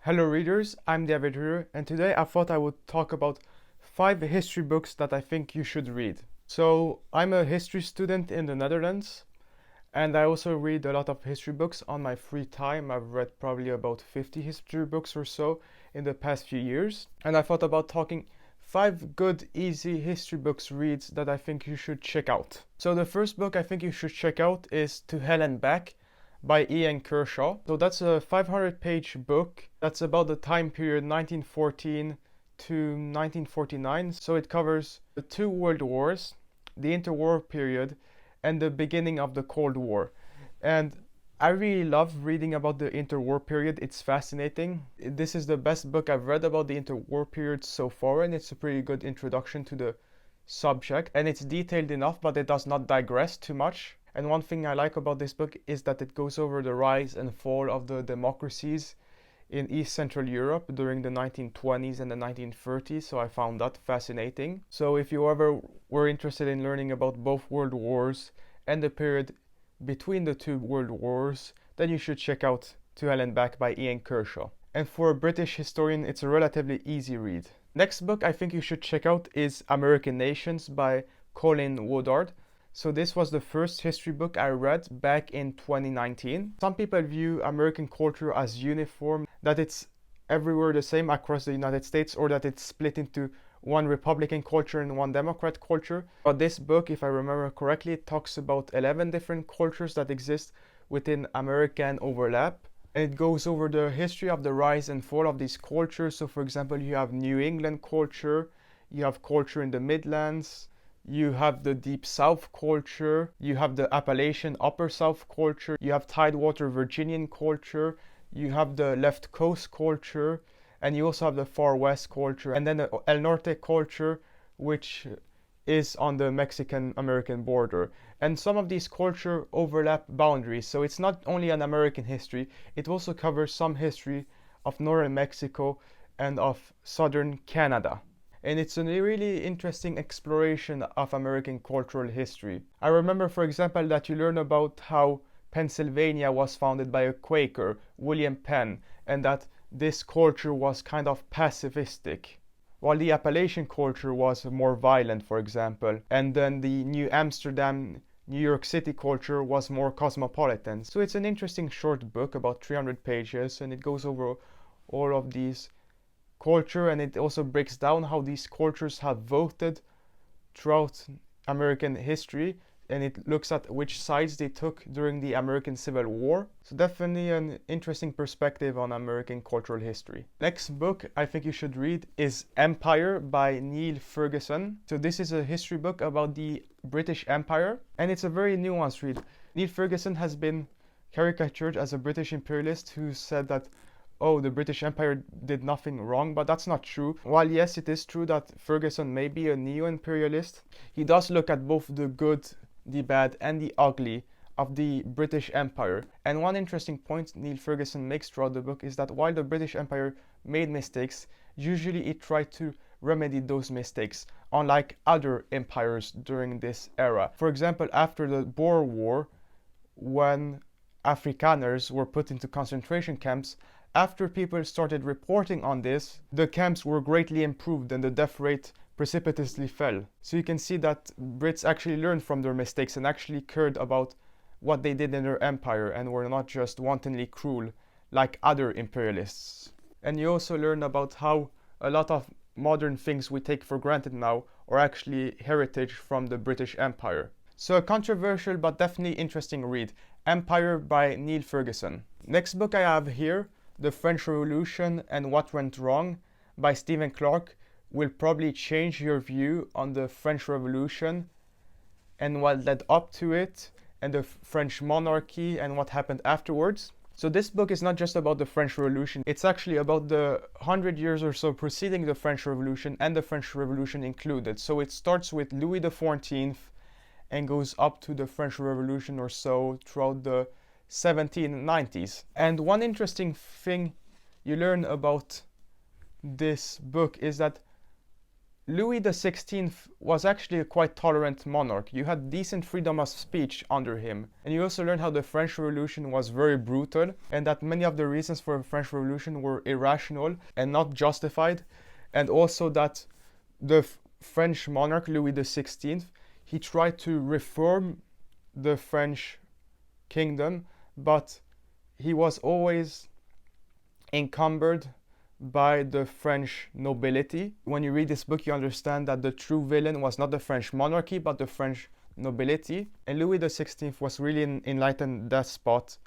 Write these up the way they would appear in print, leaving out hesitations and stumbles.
Hello readers, I'm the Avid reader, and today I thought I would talk about 5 history books that I think you should read. So, I'm a history student in the Netherlands, and I also read a lot of history books on my free time. I've read probably about 50 history books or so in the past few years, and I thought about talking 5 good, easy history books reads that I think you should check out. So, the first book I think you should check out is To Hell and Back by Ian Kershaw. So that's a 500-page book that's about the time period 1914 to 1949. So it covers the two world wars, the interwar period, and the beginning of the Cold War. And I really love reading about the interwar period. It's fascinating. This is the best book I've read about the interwar period so far, and it's a pretty good introduction to the subject. And it's detailed enough, but it does not digress too much. And one thing I like about this book is that it goes over the rise and fall of the democracies in East Central Europe during the 1920s and the 1930s, so I found that fascinating. So if you ever were interested in learning about both world wars and the period between the two world wars, then you should check out To Hell and Back by Ian Kershaw. And for a British historian, it's a relatively easy read. Next book I think you should check out is American Nations by Colin Woodard. So this was the first history book I read back in 2019. Some people view American culture as uniform, that it's everywhere the same across the United States, or that it's split into one Republican culture and one Democrat culture. But this book, if I remember correctly, talks about 11 different cultures that exist within American overlap. And it goes over the history of the rise and fall of these cultures. So for example, you have New England culture, you have culture in the Midlands, you have the Deep South culture, you have the Appalachian Upper South culture, you have Tidewater Virginian culture, you have the Left Coast culture, and you also have the Far West culture, and then the El Norte culture, which is on the Mexican-American border. And some of these cultures overlap boundaries, so it's not only an American history, it also covers some history of northern Mexico and of southern Canada. And it's a really interesting exploration of American cultural history. I remember, for example, that you learn about how Pennsylvania was founded by a Quaker, William Penn, and that this culture was kind of pacifistic, while the Appalachian culture was more violent, for example, and then the New Amsterdam, New York City culture was more cosmopolitan. So it's an interesting short book, about 300 pages, and it goes over all of these culture, and it also breaks down how these cultures have voted throughout American history, and it looks at which sides they took during the American Civil War. So definitely an interesting perspective on American cultural history. Next book I think you should read is Empire by Neil Ferguson. So this is a history book about the British Empire, and it's a very nuanced read. Neil Ferguson has been caricatured as a British imperialist who said that, oh, the British Empire did nothing wrong, but that's not true. While yes, it is true that Ferguson may be a neo-imperialist, he does look at both the good, the bad, and the ugly of the British Empire. And one interesting point Neil Ferguson makes throughout the book is that while the British Empire made mistakes, usually it tried to remedy those mistakes, unlike other empires during this era. For example, after the Boer War, when Afrikaners were put into concentration camps, after people started reporting on this, the camps were greatly improved and the death rate precipitously fell. So you can see that Brits actually learned from their mistakes and actually cared about what they did in their empire and were not just wantonly cruel like other imperialists. And you also learn about how a lot of modern things we take for granted now are actually heritage from the British Empire. So a controversial but definitely interesting read, Empire by Neil Ferguson. Next book I have here, The French Revolution and What Went Wrong by Stephen Clark, will probably change your view on the French Revolution and what led up to it, and the French monarchy and what happened afterwards. So this book is not just about the French Revolution, it's actually about the 100 years or so preceding the French Revolution and the French Revolution included. So it starts with Louis XIV and goes up to the French Revolution or so throughout the 1790s. And one interesting thing you learn about this book is that Louis XVI was actually a quite tolerant monarch. You had decent freedom of speech under him. And you also learned how the French Revolution was very brutal and that many of the reasons for the French Revolution were irrational and not justified. And also that the French monarch, Louis XVI, he tried to reform the French kingdom, but he was always encumbered by the French nobility. When you read this book, you understand that the true villain was not the French monarchy, but the French nobility. And Louis XVI was really an enlightened despot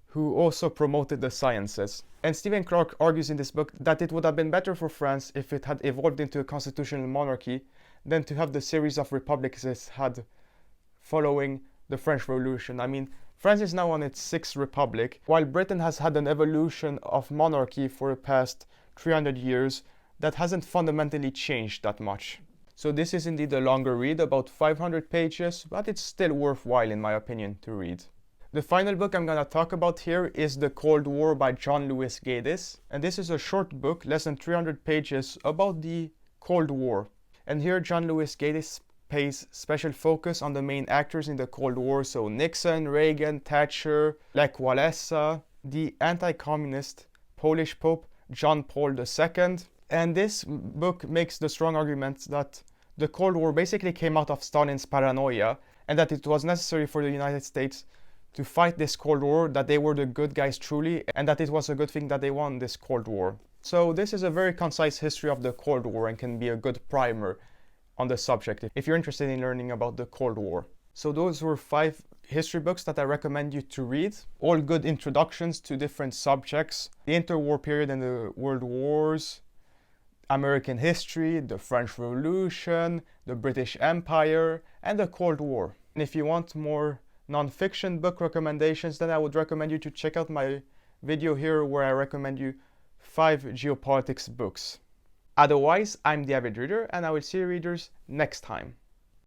who also promoted the sciences. And Stephen Clark argues in this book that it would have been better for France if it had evolved into a constitutional monarchy than to have the series of republics it had following the French Revolution. I mean, France is now on its sixth republic, while Britain has had an evolution of monarchy for the past 300 years that hasn't fundamentally changed that much. So this is indeed a longer read, about 500 pages, but it's still worthwhile in my opinion to read. The final book I'm going to talk about here is The Cold War by John Lewis Gaddis. And this is a short book, less than 300 pages, about the Cold War. And here John Lewis Gaddis pays special focus on the main actors in the Cold War, so Nixon, Reagan, Thatcher, Lech Walesa, the anti-communist Polish Pope John Paul II. And this book makes the strong argument that the Cold War basically came out of Stalin's paranoia and that it was necessary for the United States to fight this Cold War, that they were the good guys truly, and that it was a good thing that they won this Cold War. So this is a very concise history of the Cold War and can be a good primer on the subject if you're interested in learning about the Cold War. So those were 5 history books that I recommend you to read. All good introductions to different subjects: the interwar period and the world wars, American history, the French Revolution, the British Empire, and the Cold War. And if you want more non-fiction book recommendations, then I would recommend you to check out my video here where I recommend you 5 geopolitics books. Otherwise, I'm the Avid Reader, and I will see you readers next time.